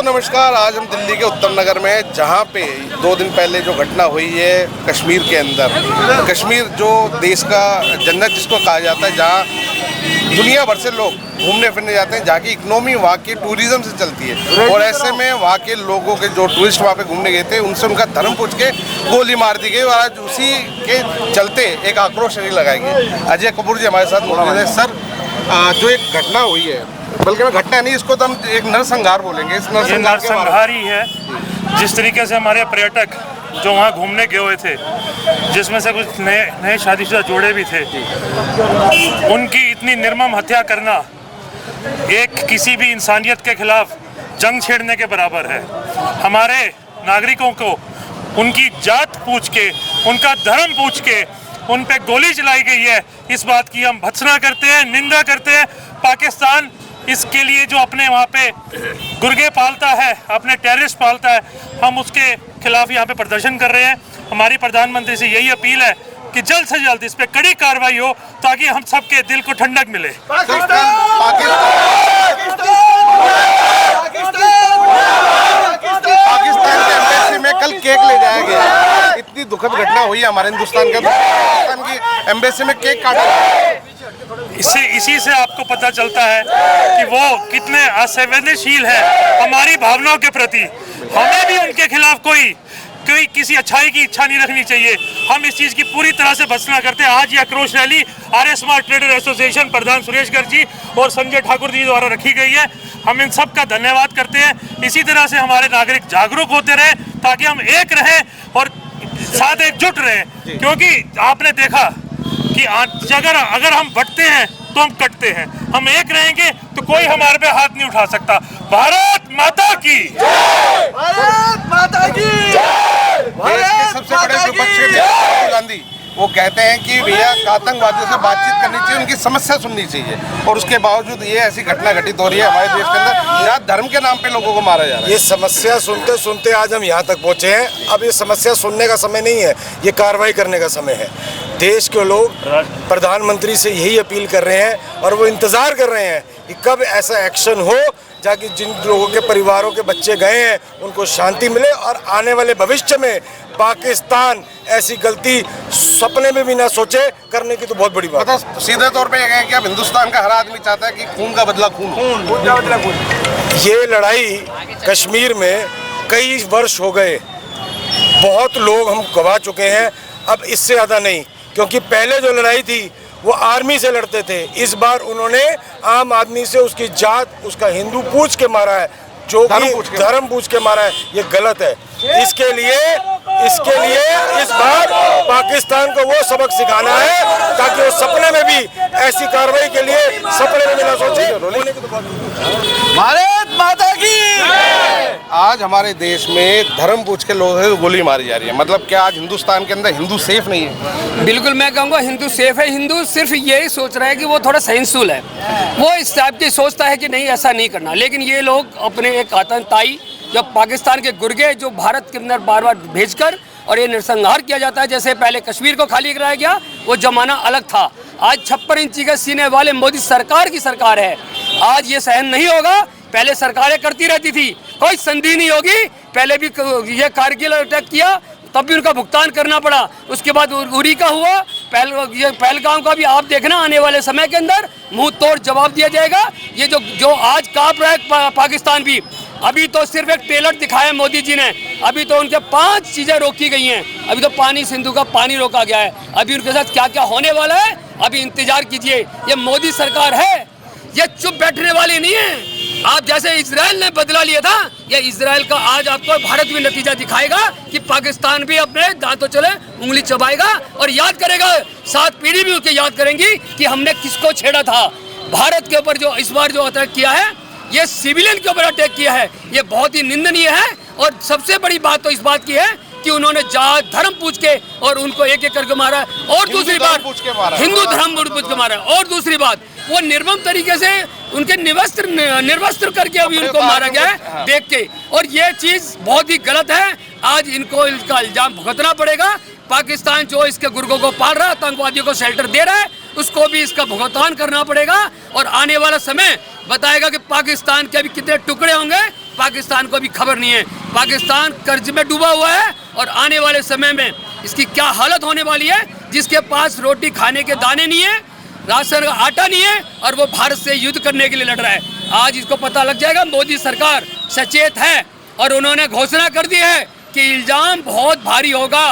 नमस्कार। आज हम दिल्ली के उत्तम नगर में, जहाँ पे 2 दिन पहले जो घटना हुई है कश्मीर के अंदर, कश्मीर जो देश का जन्नत जिसको कहा जाता है, जहाँ दुनिया भर से लोग घूमने फिरने जाते हैं, जहाँ की इकोनॉमी वहाँ के टूरिज्म से चलती है, और ऐसे में वहाँ के लोगों के जो टूरिस्ट वहाँ पे घूमने गए थे उनसे उनका धर्म पूछ के गोली मार दी गई, और आज उसी के चलते एक आक्रोश रैली लगाई गई। अजय कपूर जी हमारे साथ मौजूद है। सर, जो एक घटना हुई है, बल्कि घटना नहीं, इसको तो हम एक नरसंहार बोलेंगे। इस नरसंहार ही है। जिस तरीके से हमारे पर्यटक जो वहाँ घूमने गए हुए थे, जिसमें से कुछ नए शादीशुदा जोड़े भी थे, उनकी इतनी निर्मम हत्या करना एक किसी भी इंसानियत के खिलाफ जंग छेड़ने के बराबर है। हमारे नागरिकों को उनकी जात पूछ के, उनका धर्म पूछ के उन पे गोली चलाई गई है, इस बात की हम भर्त्सना करते हैं, निंदा करते हैं। पाकिस्तान इसके लिए जो अपने वहाँ पे गुर्गे पालता है, अपने टेररिस्ट पालता है, हम उसके खिलाफ यहाँ पे प्रदर्शन कर रहे हैं। हमारी प्रधानमंत्री से यही अपील है कि जल्द से जल्द इस पे कड़ी कार्रवाई हो, ताकि हम सबके दिल को ठंडक मिले। पाकिस्तान के एम्बेसी में कल केक ले जाया गया। इतनी दुखद घटना हुई है हमारे हिंदुस्तान के, पाकिस्तान की एम्बेसी में केक काटा। इसी से आपको पता चलता है कि वो कितने असंवेदनशील है हमारी भावनाओं के प्रति। हमें भी उनके खिलाफ कोई किसी अच्छाई की इच्छा नहीं रखनी चाहिए। हम इस चीज़ की पूरी तरह से भर्त्सना करते हैं। आज ये आक्रोश रैली आर्य स्मार्ट ट्रेडर एसोसिएशन प्रधान सुरेश गर्ग जी और संजय ठाकुर जी द्वारा रखी गई है। हम इन सब का धन्यवाद करते हैं। इसी तरह से हमारे नागरिक जागरूक होते रहे, ताकि हम एक रहें और साथ एकजुट रहें, क्योंकि आपने देखा कि अगर हम बंटते हैं तो हम कटते हैं। हम एक रहेंगे तो कोई हमारे पे हाथ नहीं उठा सकता। भारत माता की जय! भारत माता की जय! देश के सबसे बड़े विपक्षी राहुल गांधी वो कहते हैं कि भैया आतंकवादियों से बातचीत करनी चाहिए, उनकी समस्या सुननी चाहिए, और उसके बावजूद ये ऐसी घटना घटित हो रही है हमारे देश के अंदर, जहाँ धर्म के नाम पे लोगों को मारा जा रहा है। ये समस्या सुनते सुनते आज हम यहाँ तक पहुँचे हैं। अब ये समस्या सुनने का समय नहीं है, ये कार्रवाई करने का समय है। देश के लोग प्रधानमंत्री से यही अपील कर रहे हैं, और वो इंतज़ार कर रहे हैं कि कब ऐसा एक्शन हो, ताकि जिन लोगों के परिवारों के बच्चे गए हैं उनको शांति मिले, और आने वाले भविष्य में पाकिस्तान ऐसी गलती सपने में भी ना सोचे करने की। तो बहुत बड़ी बात है। सीधे तौर पे ये कहें कि अब हिंदुस्तान का हर आदमी चाहता है कि खून का बदला खून। ये लड़ाई कश्मीर में कई वर्ष हो गए, बहुत लोग हम गवा चुके हैं। अब इससे ज़्यादा नहीं, क्योंकि पहले जो लड़ाई थी वो आर्मी से लड़ते थे। इस बार उन्होंने आम आदमी से उसकी जात, उसका हिंदू पूछ के मारा है, जो कि धर्म पूछ के मारा है। ये गलत है। इसके लिए इस बार पाकिस्तान को वो सबक सिखाना है, ताकि वो सपने में भी ऐसी कार्रवाई के लिए सपने में भी ना सोचे। भारत माता की आज हमारे देश में धर्म पूछ के लोगों से गोली मारी जा रही है। मतलब क्या आज हिंदुस्तान के अंदर हिंदू सेफ नहीं है? बिल्कुल, मैं कहूँगा हिंदू सेफ है। हिंदू सिर्फ यही सोच रहा है कि वो थोड़ा सहिष्णुल है, वो इस टाइप की सोचता है कि नहीं ऐसा नहीं करना। लेकिन ये लोग अपने एक आतंकताई जो पाकिस्तान के गुर्गे जो भारत के अंदर बार बार भेजकर और ये नरसंहार किया जाता है। जैसे पहले कश्मीर को खाली कराया गया, वो जमाना अलग था। आज 56 इंची के सीने वाले मोदी सरकार की सरकार है। आज ये सहन नहीं होगा। पहले सरकारें करती रहती थी, कोई संधि नहीं होगी। पहले भी ये कारगिल अटैक किया, तब भी उनका भुगतान करना पड़ा। उसके बाद उरी का हुआ, पहलगाम का भी आप देखना, आने वाले समय के अंदर मुंह तोड़ जवाब दिया जाएगा। ये जो आज कांप रहा है पाकिस्तान भी, अभी तो सिर्फ एक टेलर दिखाया मोदी जी ने। अभी तो उनके 5 चीज़ें रोकी गई हैं। अभी तो पानी, सिंधु का पानी रोका गया है। अभी उनके साथ क्या क्या होने वाला है, अभी इंतजार कीजिए। ये मोदी सरकार है, ये चुप बैठने वाली नहीं है। आप जैसे इजराइल ने बदला लिया था, ये इजराइल का आज आपको भारत भी नतीजा दिखाएगा कि पाकिस्तान भी अपने दांतों चले उंगली चबाएगा और याद करेगा। 7 पीढ़ी भी उसके याद करेंगी कि हमने किसको छेड़ा था। भारत के ऊपर जो इस बार जो अटैक किया है, ये सिविलियन के ऊपर अटैक किया है, ये बहुत ही निंदनीय है। और सबसे बड़ी बात तो इस बात की है कि उन्होंने जात धर्म पूछ के और उनको एक एक करके मारा है। और दूसरी बात, हिंदू धर्म पूछ के मारा है। और दूसरी बात, वो निर्मम तरीके से उनके निर्वस्त्र करके अभी उनको मारा गया है देख के। और ये चीज बहुत ही गलत है। आज इनको इसका इल्जाम भुगतना पड़ेगा। पाकिस्तान जो इसके गुर्गों को पाल रहा है, आतंकवादियों को शेल्टर दे रहा है, उसको भी इसका भुगतान करना पड़ेगा। और आने वाला समय बताएगा कि पाकिस्तान के अभी कितने टुकड़े होंगे पाकिस्तान को भी खबर नहीं है। पाकिस्तान कर्ज में डूबा हुआ है और आने वाले समय में इसकी क्या हालत होने वाली है, जिसके पास रोटी खाने के दाने नहीं है, राशन का आटा नहीं है और वो भारत से युद्ध करने के लिए लड़ रहा है। आज इसको पता लग जाएगा मोदी सरकार सचेत है और उन्होंने घोषणा कर दी है कि इल्जाम बहुत भारी होगा,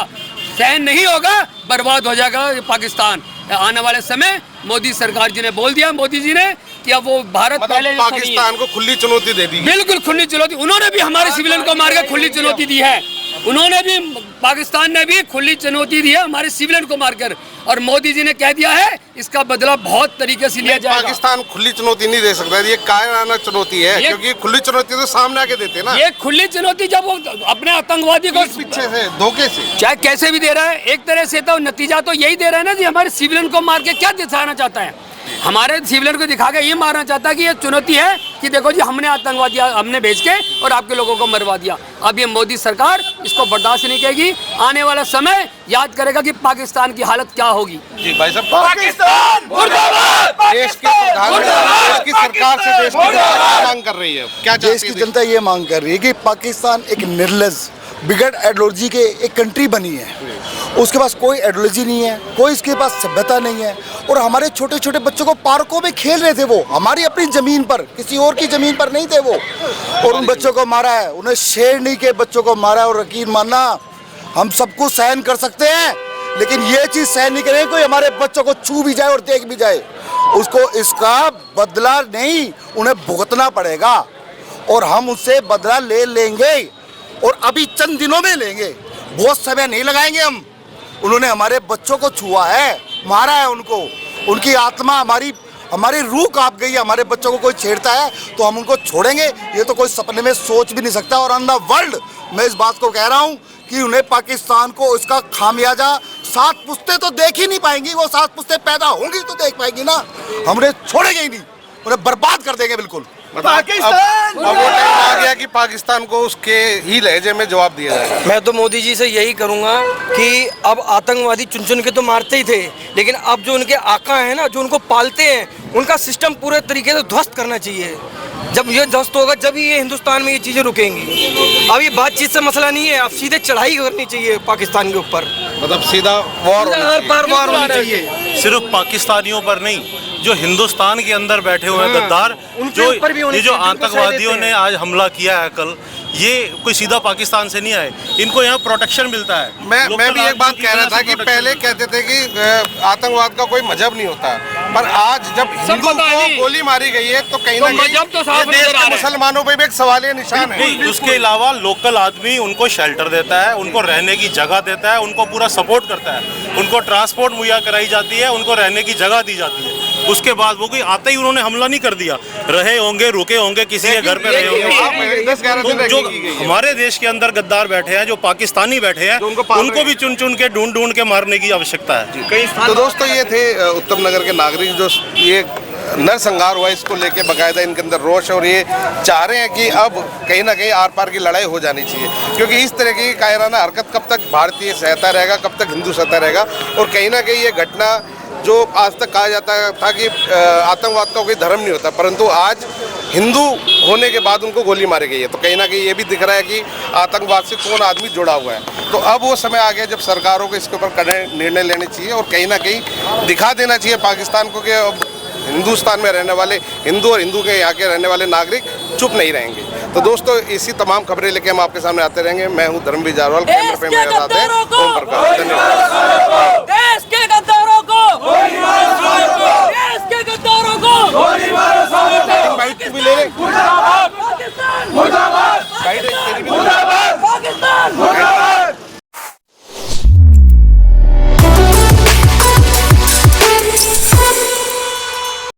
सहन नहीं होगा, बर्बाद हो जाएगा ये पाकिस्तान। आने वाले समय मोदी सरकार जी ने बोल दिया, मोदी जी ने, कि अब वो भारत पहले पाकिस्तान को खुली चुनौती दे दी। बिल्कुल खुली चुनौती। उन्होंने भी हमारे सिविलियन को मार के खुली चुनौती दी है। उन्होंने भी, पाकिस्तान ने भी खुली चुनौती दी है हमारे सिविलियन को मारकर, और मोदी जी ने कह दिया है इसका बदला बहुत तरीके से लिया जाएगा। पाकिस्तान खुली चुनौती नहीं दे सकता, ये कायराना चुनौती है, क्योंकि खुली चुनौती तो सामने आके देते ना। ये खुली चुनौती जब वो अपने आतंकवादी को पीछे से धोखे से चाहे कैसे भी दे रहा है, एक तरह से तो नतीजा तो यही दे रहा है ना जी, हमारे सिविलियन को मार के क्या दिखाना चाहता है, हमारे सिविलियन को दिखा के ये मारना चाहता है कि ये चुनौती है कि देखो जी हमने आतंकवादी हमने भेज के और आपके लोगों को मरवा दिया। अब ये मोदी सरकार इसको बर्दाश्त नहीं करेगी, आने वाला समय याद करेगा कि पाकिस्तान की हालत क्या होगी। जी भाई साहब, पाकिस्तान मुर्दाबाद। देश के प्रधानमंत्री देश की सरकार से देश की जनता मांग कर रही है, क्या देश की जनता ये मांग कर रही है कि पाकिस्तान एक निर्लज बिगड़ आइडियोलॉजी के एक कंट्री बनी है, उसके पास कोई आइडियोलॉजी नहीं है, कोई इसके पास सभ्यता नहीं है, और हमारे छोटे छोटे बच्चों को पार्कों में खेल रहे थे, वो हमारी अपनी ज़मीन पर, किसी और की ज़मीन पर नहीं थे वो, और उन बच्चों को मारा है, उन्हें शेरनी के बच्चों को मारा है। और यकीन मानना हम सब कुछ सहन कर सकते हैं, लेकिन ये चीज़ सहन नहीं करेंगे कोई हमारे बच्चों को छू भी जाए और देख भी जाए, उसको इसका बदला नहीं, उन्हें भुगतना पड़ेगा और हम उससे बदला ले लेंगे, और अभी चंद दिनों में लेंगे, बहुत समय नहीं लगाएंगे हम। उन्होंने हमारे बच्चों को छुआ है, मारा है उनको, उनकी आत्मा हमारी रूह कांप गई है। हमारे बच्चों को कोई छेड़ता है तो हम उनको छोड़ेंगे, ये तो कोई सपने में सोच भी नहीं सकता। और ऑन द वर्ल्ड मैं इस बात को कह रहा हूँ कि उन्हें पाकिस्तान को इसका खामियाजा 7 पुश्तें तो देख ही नहीं पाएंगी, वो 7 पुश्तें पैदा होंगी तो देख पाएंगी ना, हम उन्हें छोड़ेंगे ही नहीं, उन्हें बर्बाद कर देंगे बिल्कुल। पाकिस्तान अब वो टाइम आ गया कि पाकिस्तान को उसके ही लहजे में जवाब दिया जाए। मैं तो मोदी जी से यही करूंगा कि अब आतंकवादी चुन चुन के तो मारते ही थे, लेकिन अब जो उनके आका हैं ना, जो उनको पालते हैं, उनका सिस्टम पूरे तरीके से ध्वस्त करना चाहिए। जब ये ध्वस्त होगा जब ये हिंदुस्तान में ये चीज़ें रुकेंगी। अब ये बातचीत से मसला नहीं है, अब सीधे चढ़ाई करनी चाहिए पाकिस्तान के ऊपर, मतलब सीधा वॉर होना चाहिए। सिर्फ पाकिस्तानियों पर नहीं, जो हिंदुस्तान के अंदर बैठे हुए हैं गद्दार, ये जो आतंकवादियों ने आज हमला किया है कल, ये कोई सीधा पाकिस्तान से नहीं आए, इनको यहाँ प्रोटेक्शन मिलता है। मैं भी एक बात कह रहा था कि पहले कहते थे कि आतंकवाद का कोई मजहब नहीं होता, पर आज जब हिंदू को गोली मारी गई है तो कहीं ना कहीं ये देश के मुसलमानों पे भी एक सवालिया निशान है। उसके अलावा लोकल आदमी उनको शेल्टर देता है, उनको रहने की जगह देता है, उनको पूरा सपोर्ट करता है, उनको ट्रांसपोर्ट मुहैया कराई जाती है, उनको रहने की जगह दी जाती है। उसके बाद वो कोई आते ही उन्होंने हमला नहीं कर दिया, रहे होंगे, रुके होंगे, किसी के घर पे रहे होंगे। जो हमारे देश के अंदर गद्दार बैठे हैं, जो पाकिस्तानी बैठे हैं, उनको भी चुन चुन के ढूंढ ढूंढ के मारने की आवश्यकता है। तो दोस्तों ये थे उत्तम नगर के नागरिक, जो ये नरसंहार हुआ इसको लेके बाकायदा इनके अंदर रोष है और ये चाह रहे हैं कि अब कहीं ना कहीं आर पार की लड़ाई हो जानी चाहिए, क्योंकि इस तरह की कायराना हरकत कब तक भारतीय सहता रहेगा, कब तक हिंदू सहता रहेगा। और कहीं ना कहीं ये घटना जो आज तक कहा जाता था कि आतंकवाद का कोई धर्म नहीं होता, परंतु आज हिंदू होने के बाद उनको गोली मारी गई है, तो कहीं ना कहीं ये भी दिख रहा है कि आतंकवाद से कौन आदमी जुड़ा हुआ है। तो अब वो समय आ गया जब सरकारों को इसके ऊपर कड़े निर्णय लेने चाहिए और कहीं ना कहीं दिखा देना चाहिए पाकिस्तान को कि अब हिंदुस्तान में रहने वाले हिंदू और हिंदू के यहाँ के रहने वाले नागरिक चुप नहीं रहेंगे। तो दोस्तों इसी तमाम खबरें लेके हम आपके सामने आते रहेंगे। मैं हूँ धर्मवीर जारवाल, कैमरे पे मेरे साथ हैं ओम प्रकाश। धन्यवाद।